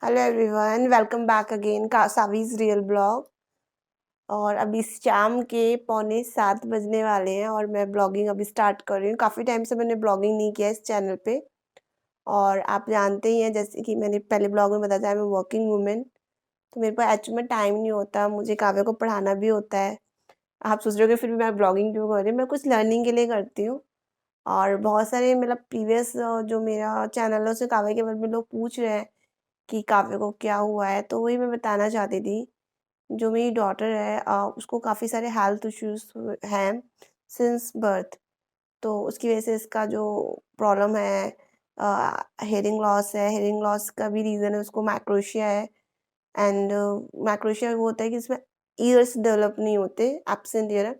Hello everyone, welcome back again का सावीज़ real blog. और अभी शाम के पौने 7 बजने वाले हैं और मैं ब्लॉगिंग अभी स्टार्ट कर रही हूँ। काफ़ी टाइम से मैंने ब्लॉगिंग नहीं किया इस चैनल पे। और आप जानते ही हैं, जैसे कि मैंने पहले ब्लॉग में बताया था, आई एम वर्किंग वूमेन। तो मेरे पास एक्चुअली में टाइम नहीं होता, मुझे काव्या को पढ़ाना भी होता है। आप सोच रहे हो कि फिर भी मैं ब्लॉगिंग क्यों कर रही हूँ? मैं कुछ लर्निंग के लिए करती हूँ। और बहुत सारे मतलब प्रीवियस जो मेरा चैनल है उसमें काव्या के बारे में लोग पूछ रहे हैं कि काव्या को क्या हुआ है, तो वही मैं बताना चाहती थी। जो मेरी डॉटर है उसको काफ़ी सारे हेल्थ इश्यूज़ हैं सिंस बर्थ। तो उसकी वजह से इसका जो प्रॉब्लम है, हियरिंग लॉस है। हियरिंग लॉस का भी रीज़न है, उसको मैक्रोशिया है। एंड मैक्रोशिया वो होता है कि इसमें ईयर्स डेवलप नहीं होते, एब्सेंट ईयर है।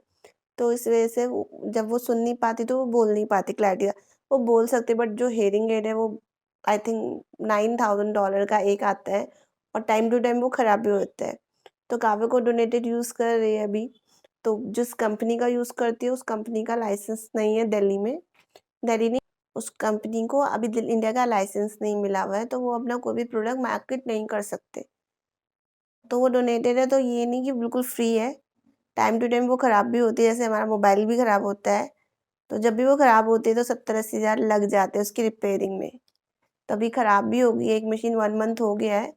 तो इस वजह से जब वो सुन नहीं पाती तो वो बोल नहीं पाती क्लैरिटी। वो बोल सकते, बट जो हियरिंग एड है वो आई थिंक $9,000 का एक आता है और टाइम टू टाइम वो ख़राब भी होता है। तो काव्या को डोनेटेड यूज़ कर रही है अभी। तो जिस कंपनी का यूज़ करती है उस कंपनी का लाइसेंस नहीं है दिल्ली में। दिल्ली नहीं, उस कंपनी को अभी इंडिया का लाइसेंस नहीं मिला हुआ है, तो वो अपना कोई भी प्रोडक्ट मार्केट नहीं कर सकते। तो वो डोनेटेड है, तो ये नहीं कि बिल्कुल फ्री है। टाइम टू टाइम वो ख़राब भी होती है, जैसे हमारा मोबाइल भी ख़राब होता है। तो जब भी वो ख़राब होती है तो 70-80 हज़ार लग जाते हैं उसकी रिपेयरिंग में। तो अभी ख़राब भी हो गई है, एक मशीन 1 मंथ हो गया है,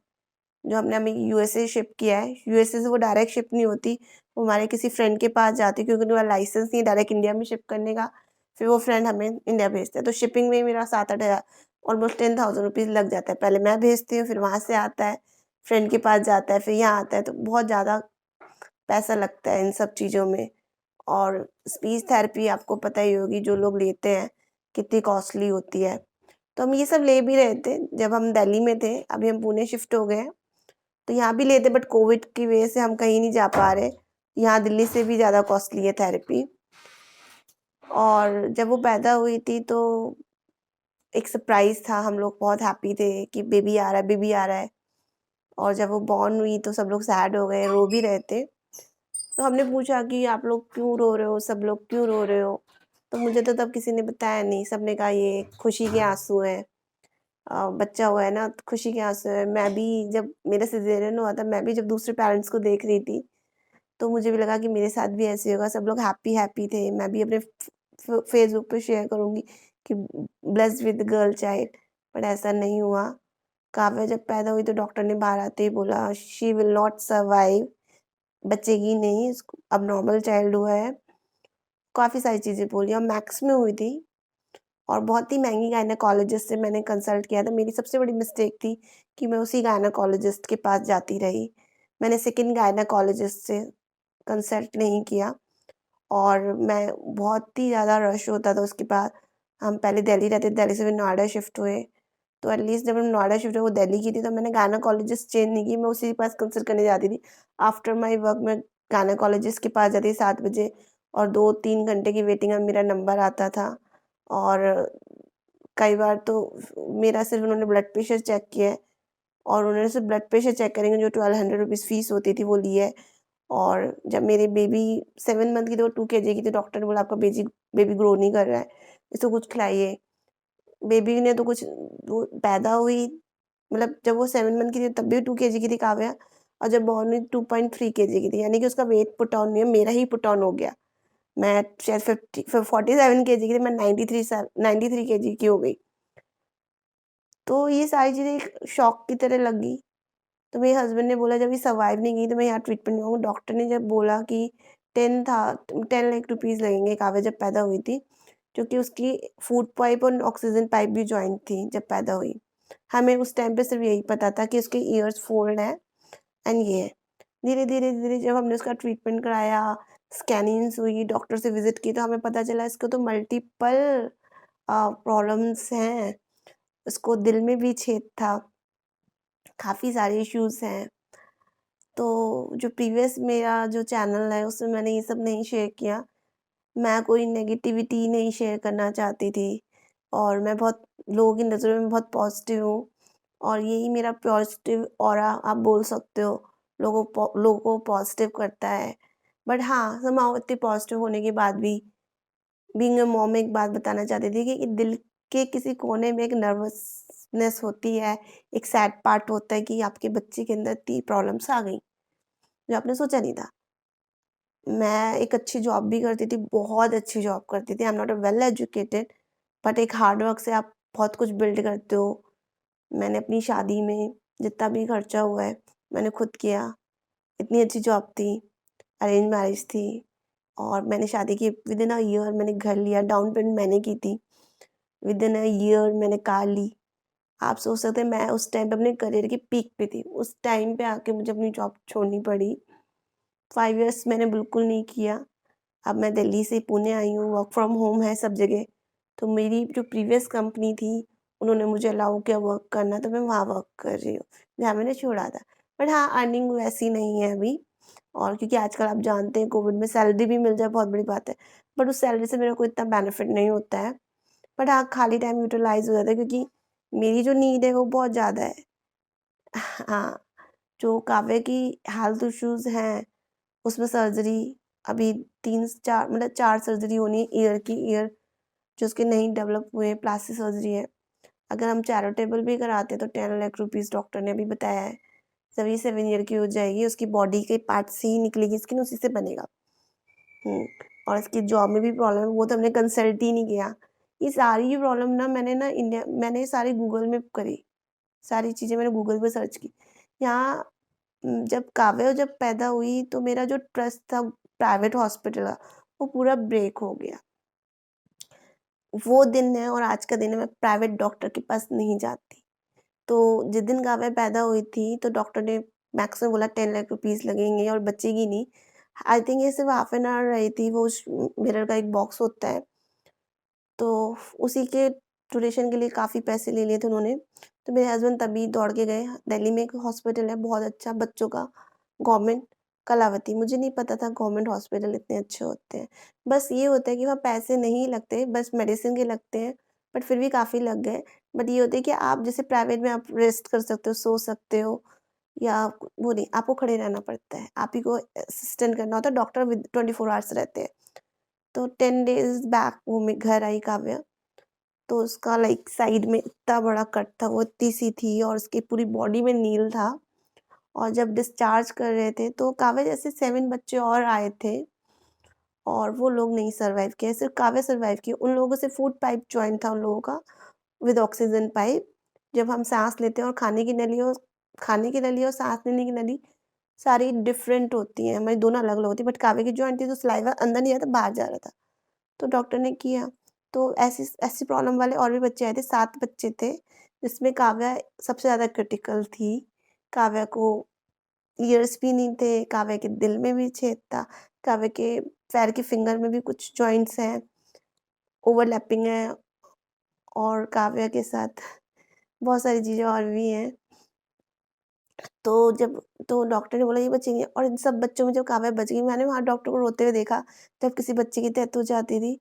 जो हमने अभी यूएसए शिप किया है। यूएसए से वो डायरेक्ट शिप नहीं होती, वो हमारे किसी फ्रेंड के पास जाती है, क्योंकि उनके पास लाइसेंस नहीं है डायरेक्ट इंडिया में शिप करने का। फिर वो फ्रेंड हमें इंडिया भेजता है, तो शिपिंग में मेरा 7-8 हज़ार, ऑलमोस्ट 10,000 रुपीज़ लग जाता है। पहले मैं भेजती हूँ, फिर वहाँ से आता है, फ्रेंड के पास जाता है, फिर यहाँ आता है, तो बहुत ज़्यादा पैसा लगता है इन सब चीज़ों में। और स्पीच थेरेपी आपको पता ही होगी, जो लोग लेते हैं कितनी कॉस्टली होती है। तो हम ये सब ले भी रहे थे जब हम दिल्ली में थे, अभी हम पुणे शिफ्ट हो गए हैं। तो यहाँ भी लेते, बट कोविड की वजह से हम कहीं नहीं जा पा रहे। यहाँ दिल्ली से भी ज़्यादा कॉस्टली है थेरेपी। और जब वो पैदा हुई थी तो एक सरप्राइज़ था, हम लोग बहुत हैप्पी थे कि बेबी आ रहा है, बेबी आ रहा है। और जब वो बॉर्न हुई तो सब लोग सैड हो गए, रो भी रहे थे। तो हमने पूछा कि आप लोग क्यों रो रहे हो, सब लोग क्यों रो रहे हो? तो मुझे तो तब किसी ने बताया नहीं, सबने कहा ये खुशी के आँसू हैं। बच्चा हुआ है ना, तो खुशी के आँसू हैं। मैं भी जब मेरा सिज़ेरियन हुआ था, मैं भी जब दूसरे पेरेंट्स को देख रही थी, तो मुझे भी लगा कि मेरे साथ भी ऐसे होगा, सब लोग हैप्पी-हैप्पी थे। मैं भी अपने फेसबुक पे शेयर करूँगी कि blessed with girl child, but ऐसा नहीं हुआ। काव्या जब पैदा हुई तो डॉक्टर ने बाहर आते ही बोला शी विल नॉट सर्वाइव, बचेगी नहीं, इसको अबनॉर्मल चाइल्ड हुआ है। काफ़ी सारी चीज़ें बोली और मैक्स में हुई थी। और बहुत ही महँगी गायनेकोलॉजिस्ट से मैंने कंसल्ट किया था। मेरी सबसे बड़ी मिस्टेक थी कि मैं उसी गायनेकोलॉजिस्ट के पास जाती रही। मैंने सेकंड गायनेकोलॉजिस्ट से कंसल्ट नहीं किया। और मैं बहुत ही ज़्यादा रश होता था उसके पास। हम पहले दिल्ली रहते थे, दिल्ली से फिर नोएडा शिफ्ट हुए। तो एटलीस्ट जब हम नोएडा शिफ्ट हुए, वो दिल्ली की थी, तो मैंने गायनेकोलॉजिस्ट चेंज नहीं की, मैं उसी के पास कंसल्ट करने जाती थी। आफ्टर माय वर्क मैं गायनेकोलॉजिस्ट के पास जाती थी 7 बजे, और 2-3 घंटे की वेटिंग में मेरा नंबर आता था। और कई बार तो मेरा सिर्फ़ उन्होंने ब्लड प्रेशर चेक किया है, और उन्होंने सिर्फ़ ब्लड प्रेशर चेक करेंगे, जो 1200 रुपीज़ फ़ीस होती थी वो ली है। और जब मेरी बेबी 7 मंथ की थी, वो 2 केजी की थी, डॉक्टर ने बोला आपका बेबी ग्रो नहीं कर रहा है, इसको कुछ खिलाइए। बेबी ने तो कुछ, वो पैदा हुई, मतलब जब वो 7 मंथ की थी तब भी 2 केजी की थी काव्या, और जब बॉर्न हुई 2.3 केजी की थी, यानी कि उसका वेट पुट ऑन नहीं है, मेरा ही पुट ऑन हो गया। मैं शायद 47 केजी की थी, मैं 93 केजी की हो गई। तो ये सारी चीज़ें एक शॉक की तरह लगी। तो मेरे हस्बैंड ने बोला जब ये सर्वाइव नहीं की तो मैं यहाँ ट्रीटमेंट कराऊँ। डॉक्टर ने जब बोला कि 10 लाख रुपीज़ लगेंगे, काव्या जब पैदा हुई थी, क्योंकि उसकी फूड पाइप और ऑक्सीजन पाइप भी जॉइंट थी जब पैदा हुई। हमें उस टाइम पे सिर्फ़ यही पता था कि उसके ईयर्स फोल्ड हैं एंड ये है। धीरे-धीरे जब हमने उसका ट्रीटमेंट कराया, स्कैनिंग्स हुई, डॉक्टर से विज़िट की, तो हमें पता चला इसको तो मल्टीपल प्रॉब्लम्स हैं। उसको दिल में भी छेद था, काफ़ी सारे इश्यूज़ हैं। तो जो प्रीवियस मेरा जो चैनल है उसमें मैंने ये सब नहीं शेयर किया। मैं कोई नेगेटिविटी नहीं शेयर करना चाहती थी, और मैं बहुत लोगों की नज़रों में बहुत पॉज़िटिव हूँ, और यही मेरा पॉज़िटिव ऑरा आप बोल सकते हो, लोगों को पॉज़िटिव करता है। बट हाँ, समहाउ इतने पॉज़िटिव होने के बाद भी, बीइंग अ मॉम, एक बात बताना चाहती थी कि दिल के किसी कोने में एक नर्वस नेस होती है, एक सैड पार्ट होता है कि आपके बच्चे के अंदर इतनी प्रॉब्लम्स आ गई, जो आपने सोचा नहीं था। मैं एक अच्छी जॉब भी करती थी, बहुत अच्छी जॉब करती थी। I am not a well educated, but एक हार्ड वर्क से आप बहुत कुछ बिल्ड करते हो। मैंने अपनी शादी में जितना भी खर्चा हुआ है, मैंने खुद किया। इतनी अच्छी जॉब थी, अरेंज मैरिज थी और मैंने शादी की विदिन अ ईयर मैंने घर लिया, डाउन पेमेंट मैंने की थी। विदिन अ ईयर मैंने कार ली। आप सोच सकते हैं मैं उस टाइम पे अपने करियर की पीक पे थी। उस टाइम पे आके मुझे अपनी जॉब छोड़नी पड़ी। 5 इयर्स मैंने बिल्कुल नहीं किया। अब मैं दिल्ली से पुणे आई हूँ, वर्क फ्रॉम होम है सब जगह। तो मेरी जो प्रीवियस कंपनी थी, उन्होंने मुझे अलाउ किया वर्क करना, तो मैं वहाँ वर्क कर रही हूँ, जहाँ मैंने छोड़ा था। बट हाँ, अर्निंग वैसी नहीं है अभी और क्योंकि आजकल आप जानते हैं कोविड में सैलरी भी मिल जाए बहुत बड़ी बात है। बट उस सैलरी से मेरा कोई इतना बेनिफिट नहीं होता है। बट हाँ, खाली टाइम यूटिलाइज़ हो जाता है क्योंकि मेरी जो नीड है वो बहुत ज़्यादा है। हाँ, जो काव्य की हेल्थ इश्यूज़ हैं उसमें सर्जरी अभी 3-4 मतलब 4 सर्जरी होनी है ईयर की, ईयर जो उसके नहीं डेवलप हुए हैं, प्लास्टिक सर्जरी है। अगर हम चैरिटेबल भी कराते हैं तो 10 लाख रुपीज़ डॉक्टर ने अभी बताया है। जब ये 7 ईयर की हो जाएगी, उसकी बॉडी के पार्ट से ही निकलेगी स्किन, उसी से बनेगा। और इसकी जॉब में भी प्रॉब्लम है, वो तो हमने कंसल्ट ही नहीं किया। ये सारी प्रॉब्लम ना मैंने सारी गूगल में करी, सारी चीज़ें मैंने गूगल पे सर्च की। यहाँ जब पैदा हुई तो मेरा जो ट्रस्ट था प्राइवेट हॉस्पिटल का, वो पूरा ब्रेक हो गया। वो दिन है और आज का दिन है मैं प्राइवेट डॉक्टर के पास नहीं जाती। तो जिस दिन काव्या पैदा हुई थी तो डॉक्टर ने मैक्स में बोला 10 लाख रुपीज़ लगेंगे और बचेगी नहीं। आई थिंक ये सिर्फ़ हाफ एन आवर रही थी, वो उस मिरर का एक बॉक्स होता है, तो उसी के ड्यूरेशन के लिए काफ़ी पैसे ले लिए थे उन्होंने। तो मेरे हस्बैंड तभी दौड़ के गए, दिल्ली में एक हॉस्पिटल है बहुत अच्छा बच्चों का, गवर्नमेंट कलावती। मुझे नहीं पता था गवर्नमेंट हॉस्पिटल इतने अच्छे होते हैं। बस ये होता है कि वहाँ पैसे नहीं लगते, बस मेडिसिन के लगते हैं, बट फिर भी काफ़ी लग गए। बट ये होता है कि आप जैसे प्राइवेट में आप रेस्ट कर सकते हो, सो सकते हो या वो नहीं, आपको खड़े रहना पड़ता है। आप ही को असिस्टेंट करना होता है, डॉक्टर विद 24 आवर्स रहते हैं। तो 10 डेज़ बैक वो मैं घर आई काव्या, तो उसका लाइक साइड में इतना बड़ा कट था, वो इतनी-सी थी और उसकी पूरी बॉडी में नील था और जब डिस्चार्ज कर रहे थे, तो काव्या जैसे 7 बच्चे और आए थे और वो लोग नहीं सर्वाइव किए, सिर्फ़ काव्या सर्वाइव की। उन लोगों से फूड पाइप जॉइंट था उन लोगों का विद ऑक्सीजन पाइप। जब हम साँस लेते हैं और खाने की नली और साँस लेने की नली सारी डिफरेंट होती हैं, हमारी दोनों अलग-अलग होती हैं, बट काव्या की जॉइंट थी तो सलाइवा अंदर नहीं जाता, बाहर जा रहा था। तो डॉक्टर ने किया, तो ऐसी ऐसी प्रॉब्लम वाले और भी बच्चे आए थे, 7 बच्चे थे, जिसमें काव्या सबसे ज़्यादा क्रिटिकल थी। काव्या को ईयर्स भी नहीं थे, काव्या के दिल में भी छेद था, काव्या के पैर के फिंगर में भी कुछ जॉइंट्स हैं, ओवरलैपिंग है और काव्या के साथ बहुत सारी चीज़ें और भी हैं। तो जब तो डॉक्टर ने बोला ये बचेंगे और इन सब बच्चों में जब काव्या बच गई, मैंने वहाँ डॉक्टर को रोते हुए देखा, जब किसी बच्चे की डेथ हो जाती थी।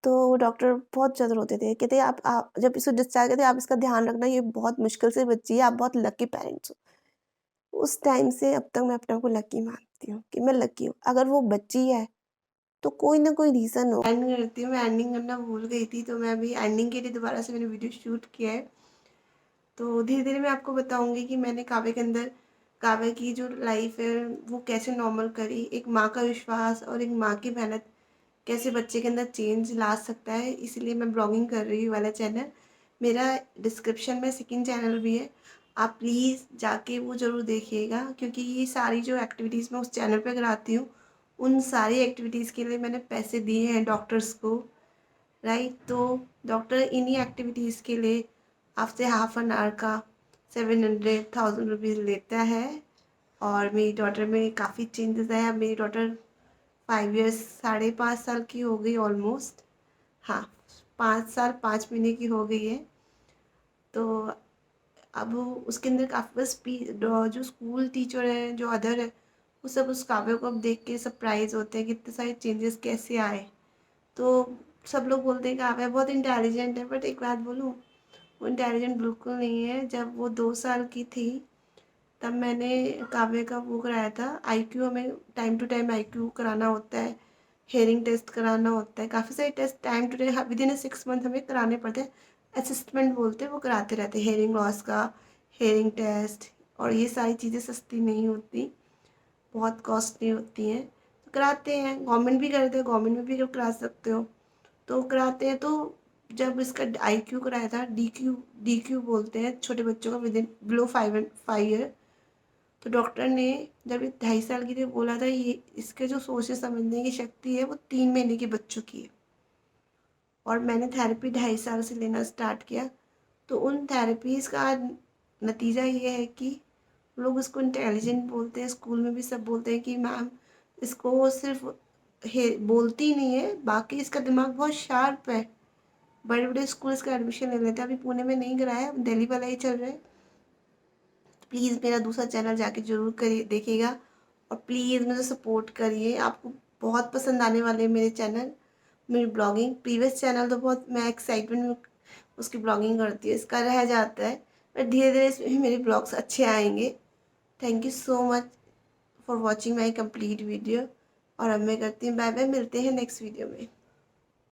तो वो डॉक्टर बहुत ज़्यादा रोते थे, कहते आप जब इसको डिस्चार्ज करते आप इसका ध्यान रखना, ये बहुत मुश्किल से बच्ची है, आप बहुत लकी पेरेंट्स हो। उस टाइम से अब तक मैं अपने आप को लकी मानती हूँ कि मैं लकी हूँ। अगर वो बच्ची है, तो कोई ना कोई रीज़न हो। एंड करती हूँ, मैं एंडिंग करना भूल गई थी, तो मैं अभी एंडिंग के लिए दोबारा से मैंने वीडियो शूट किया है। तो धीरे-धीरे मैं आपको बताऊँगी कि मैंने काव्य के अंदर काव्य की जो लाइफ़ है, वो कैसे नॉर्मल करी। एक माँ का विश्वास और एक माँ की मेहनत कैसे बच्चे के अंदर चेंज ला सकता है, इसलिए मैं ब्लॉगिंग कर रही हूँ वाला चैनल। मेरा डिस्क्रिप्शन में सेकंड चैनल भी है, आप प्लीज़ जाके वो ज़रूर देखिएगा क्योंकि ये सारी जो एक्टिविटीज़ मैं उस चैनल पे कराती हूँ, उन सारी एक्टिविटीज़ के लिए मैंने पैसे दिए हैं डॉक्टर्स को, राइट? तो डॉक्टर इन्हीं एक्टिविटीज़ के लिए आपसे हाफ एन आवर का 700,000 रुपीज़ लेता है और मेरी डॉटर में काफ़ी चेंजेस आए। अब मेरी डॉटर 5 इयर्स 5.5 साल की हो गई ऑलमोस्ट। हाँ, 5 साल 5 महीने की हो गई है। तो अब उसके अंदर काफ़ी बस जो स्कूल टीचर हैं, जो अदर है, वो सब उस काव्य को अब देख के सरप्राइज़ होते हैं कि इतने सारे चेंजेस कैसे आए। तो सब लोग बोलते हैं काव्या बहुत इंटेलिजेंट है, बट एक बात बोलूँ, वो इंटेलिजेंट बिल्कुल नहीं है। जब वो 2 साल की थी, तब मैंने काव्य का वो कराया था आईक्यू, हमें टाइम टू टाइम आईक्यू कराना होता है, हेयरिंग टेस्ट कराना होता है, काफ़ी सारे test time to time within 6 month हमें कराने पड़ते हैं, असेसमेंट बोलते हैं, वो कराते रहते हैं, हेयरिंग लॉस का, हेयरिंग टेस्ट, और ये सारी चीज़ें सस्ती नहीं होती, बहुत कॉस्टली होती हैं। तो कराते हैं, गवर्नमेंट भी करते हैं, गवर्नमेंट में भी करा सकते हो, तो कराते हैं। तो जब इसका IQ कराया था, DQ बोलते हैं छोटे बच्चों का, विद इन बिलो 5 ईयर। तो डॉक्टर ने जब ये 2.5 साल की थी बोला था, ये इसके जो सोचने समझने की शक्ति है वो 3 महीने के बच्चों की है। और मैंने थेरेपी 2.5 साल से लेना स्टार्ट किया। तो उन थेरेपीज़ का नतीजा ये है कि लोग इसको इंटेलिजेंट बोलते हैं, स्कूल में भी सब बोलते हैं कि मैम इसको सिर्फ बोलती नहीं है, बाकी इसका दिमाग बहुत शार्प है। बड़े बड़े स्कूल इसका एडमिशन ले लेते हैं। अभी पुणे में नहीं कराया, दिल्ली वाला ही चल रहा है। प्लीज़ मेरा दूसरा चैनल जाके ज़रूर करिए, देखिएगा, और प्लीज़ मुझे सपोर्ट करिए। आपको बहुत पसंद आने वाले हैं मेरे चैनल, मेरी ब्लॉगिंग। प्रीवियस चैनल तो बहुत मैं एक्साइटमेंट में उसकी ब्लॉगिंग करती हूँ, इसका रह जाता है, बट धीरे धीरे इसमें भी मेरे ब्लॉग्स अच्छे आएंगे। Thank you so much for watching my complete video. और अब मैं करती हूँ बाय बाय, मिलते हैं नेक्स्ट वीडियो में।